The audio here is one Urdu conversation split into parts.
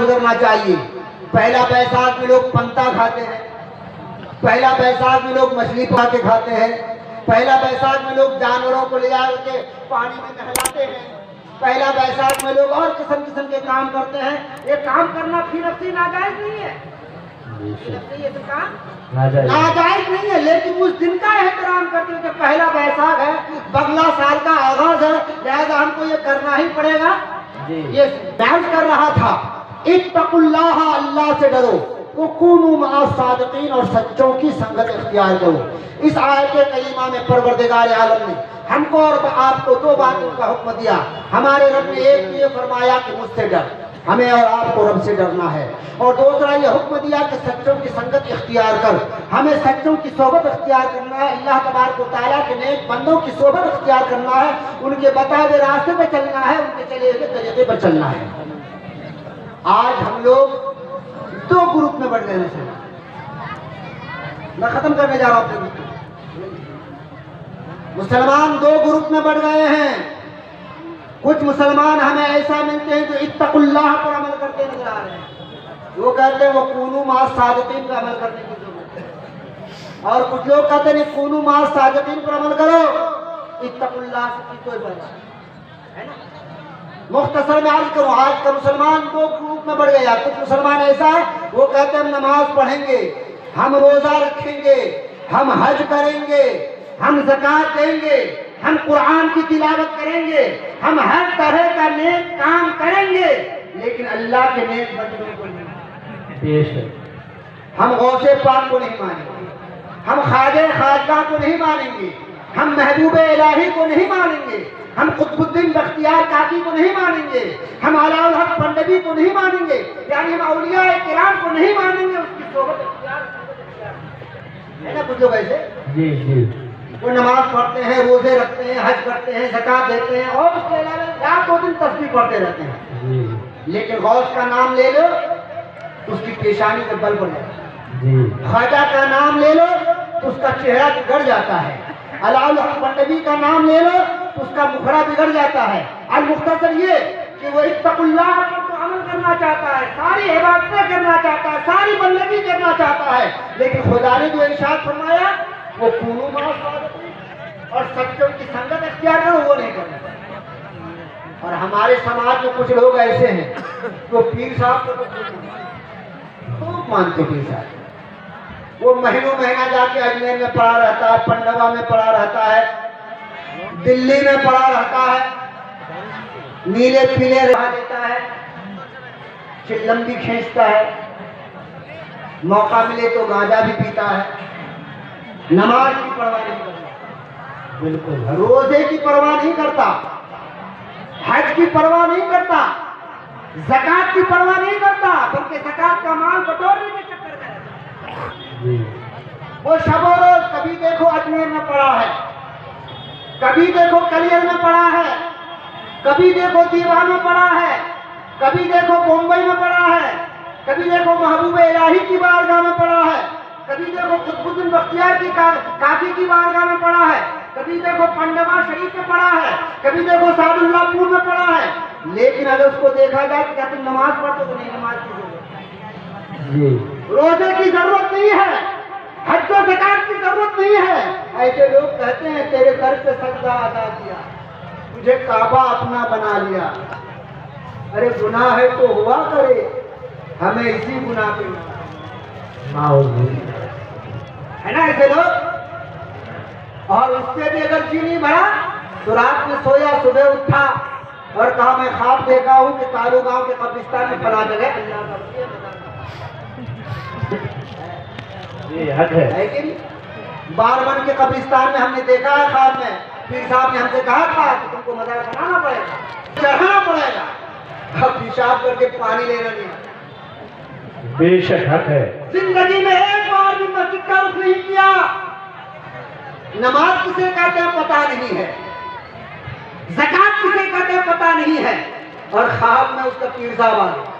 گزرنا چاہیے. پہلا بیساکھ میں لوگ پنتا کھاتے ہیں, پہلا بیساکھ میں لوگ مچھلی پکا کے کھاتے ہیں, پہلا بیساکھ میں لوگ جانوروں کو لے جا کے پانی میں نہلاتے ہیں, پہلا بیساکھ میں لوگ اور قسم قسم کے کام کرتے ہیں. یہ کام کرنا فی نفسی ناجائز نہیں ہے, یہ تو کام ناجائز نہیں ہے, لیکن اس دن کا احترام کرتے ہیں کہ پہلا بیساکھ ہے, بغلہ سال کا آغاز ہے, لہذا ہم کو یہ کرنا ہی پڑے گا. یہ بیان کر رہا تھا اتقوا اللہ, اللہ سے ڈرو, وکونوا مع الصادقین, اور سچوں کی سنگت اختیار کرو. اس آیت کریمہ میں پروردگار عالم نے ہم کو اور آپ کو دو باتوں کا حکم دیا. ہمارے رب نے ایک یہ فرمایا کہ مجھ سے ڈر, ہمیں اور آپ کو رب سے ڈرنا ہے, اور دوسرا یہ حکم دیا کہ سچوں کی سنگت اختیار کر, ہمیں سچوں کی صحبت اختیار کرنا ہے, اللہ تبارک و تعالیٰ کے نیک بندوں کی صحبت اختیار کرنا ہے, ان کے بتائے ہوئے راستے پہ چلنا ہے, ان کے چلے ہوئے طریقے پر چلنا ہے. آج ہم لوگ دو گروپ میں بڑھ گئے ہیں. میں ختم کرنے جا رہا ہوں. مسلمان دو گروپ میں بڑھ گئے ہیں. کچھ مسلمان ہمیں ایسا ملتے ہیں جو اتقوا اللہ پر عمل کرتے نظر آ رہے ہیں, وہ کہتے ہیں وکونوا مع الصادقین پر عمل کرنے کی ضرورت ہے, اور کچھ لوگ کہتے ہیں کونوا مع الصادقین پر عمل کرو, اتقوا اللہ سے کوئی فرق ہے نا. مختصر میں عرض کروں, آج کا مسلمان دو گروپ میں بڑھ گیا. کچھ مسلمان ایسا ہے وہ کہتے ہیں ہم نماز پڑھیں گے, ہم روزہ رکھیں گے, ہم حج کریں گے, ہم زکوٰۃ دیں گے, ہم قرآن کی تلاوت کریں گے, ہم ہر طرح کا نیک کام کریں گے, لیکن اللہ کے نیک بندوں کو نہیں مانیں گے. ہم غوث پاک کو نہیں مانیں گے, ہم خواجہ خواجہ کو نہیں مانیں گے, ہم محبوب الہی کو نہیں مانیں گے, ہم قطب الدین بختیار کاکی کو نہیں مانیں گے, ہم علاء الحق پنڈوی کو نہیں مانیں گے, یعنی ہم اولیاء کرام کو نہیں مانیں گے. اس کی صحبت اختیار ہے نا. کچھ لوگ ایسے وہ نماز پڑھتے ہیں, روزے رکھتے ہیں, حج کرتے ہیں, زکوٰۃ دیتے ہیں, اور اس کے علاوہ رات دو دن تسبیح پڑھتے رہتے ہیں, لیکن غوث کا نام لے لو اس کی پیشانی کا بل بڑھ جاتا ہے, خواجہ کا نام لے لو تو اس کا چہرہ بگڑ جاتا ہے, علاء الحق پنڈوی کا نام لے لو تو اس کا مکھڑا بگڑ جاتا ہے. المختصر یہ کہ وہ اتقوا اللہ پر تو عمل کرنا چاہتا ہے, ساری عبادتیں کرنا چاہتا ہے, ساری بندگی کرنا چاہتا ہے, لیکن خدا نے جو ارشاد فرمایا وہ کونوا مع الصادقین, اور سچوں کی سنگت اختیار کرو, وہ نہیں کرنا. اور ہمارے سماج میں کچھ لوگ ایسے ہیں جو پیر صاحب کو خوب مانتے. پیر صاحب وہ مہینوں مہینہ جا کے اجمیر میں پڑا رہتا ہے, پنڈوا میں پڑا رہتا ہے, دلی میں پڑا رہتا ہے, نیلے پیلے رہا دیتا ہے, چلم بھی کھینچتا ہے, موقع ملے تو گانجا بھی پیتا ہے, نماز کی پرواہ نہیں کرتا, بالکل روزے کی پرواہ نہیں کرتا, حج کی پرواہ نہیں کرتا, زکوٰۃ کی پرواہ نہیں کرتا, بلکہ زکوٰۃ کا مال بٹورنے کے چکر میں وہ شب و روز کبھی دیکھو اجمیر میں پڑا ہے, کبھی دیکھو کلیئر میں پڑا ہے, کبھی دیکھو دیوان میں پڑا ہے, کبھی دیکھو بمبئی میں پڑا ہے, کبھی دیکھو محبوب الہی کی بارگاہ میں پڑا ہے, کبھی دیکھو قطب الدین بختیار کی کاکی کی بارگاہ میں پڑا ہے, کبھی دیکھو پنڈوا شریف میں پڑا ہے, کبھی دیکھو سعد اللہ پور میں پڑا ہے. لیکن اگر اس کو دیکھا جائے کہ کیا تم نماز پڑھتے تو نہیں, نماز کی ضرورت, روزے کی ضرورت نہیں ہے, حج و زکوٰۃ کی ضرورت نہیں ہے. ایسے لوگ کہتے ہیں تیرے در پہ سجدہ ادا کیا, تجھے کعبہ اپنا بنا لیا. ارے گناہ ہے تو ہوا کرے, ہمیں اسی گناہ پہ ہے نا ایسے لوگ. اور اس سے بھی اگر جی نہیں بھرا تو رات میں سویا, صبح اٹھا اور کہا میں خواب دیکھا ہوں کہ تالو گاؤں کے قبرستان میں فلاں جگہ لیکن بارمن کے قبرستان میں ہم نے دیکھا ہے خواب میں, پیر صاحب نے ہم سے کہا تھا کہ تم کو مزار بنانا پڑے گا, چڑھانا پڑے گا, اب پیشاب کر کے پانی لینا نہیں. بے شک حق ہے. زندگی میں ایک بار بھی مسجد کا رخ نہیں کیا, نماز کسے کہتے ہیں پتہ نہیں ہے, زکوٰۃ کسے کہتے ہیں پتہ نہیں ہے, اور خواب میں اس کا پیر صاحب آ گیا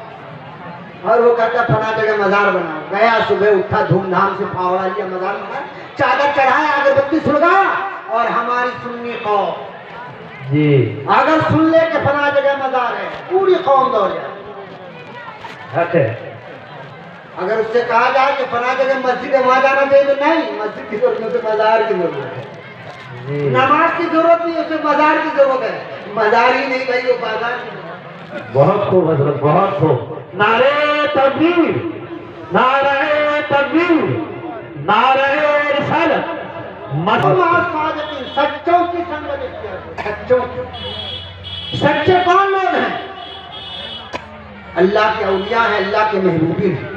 اور وہ کہتا فلاں جگہ مزار بناؤ. گیا, صبح اٹھا, دھوم دھام سے پھاوڑا لیا, مزار بنایا, چادر چڑھایا, اگربتی سلگایا, اور ہماری سنی قوم اگر سن لے کہ فلاں جگہ مزار ہے, پوری قوم دوڑ جائے. حق ہے. اگر اس سے کہا جائے کہ فلاں جگہ مسجد ہے وہاں جانا چاہیے تو نہیں، مسجد کی ضرورت نہیں، اسے مزار کی ضرورت ہے. جی. نماز کی ضرورت نہیں، اسے مزار کی ضرورت ہے. مزار ہی نہیں بھائی، وہ بازار کی ضرورت ہے. بہت خوب حضرت، بہت خوب. نعرہ تکبیر، نعرہ تکبیر، نعرہ رسالت. سچوں کی سنگت اختیار کرو. سچوں کی. سچے کون لوگ ہیں؟ اللہ کے اولیاء ہیں، اللہ کے محبوبین ہیں.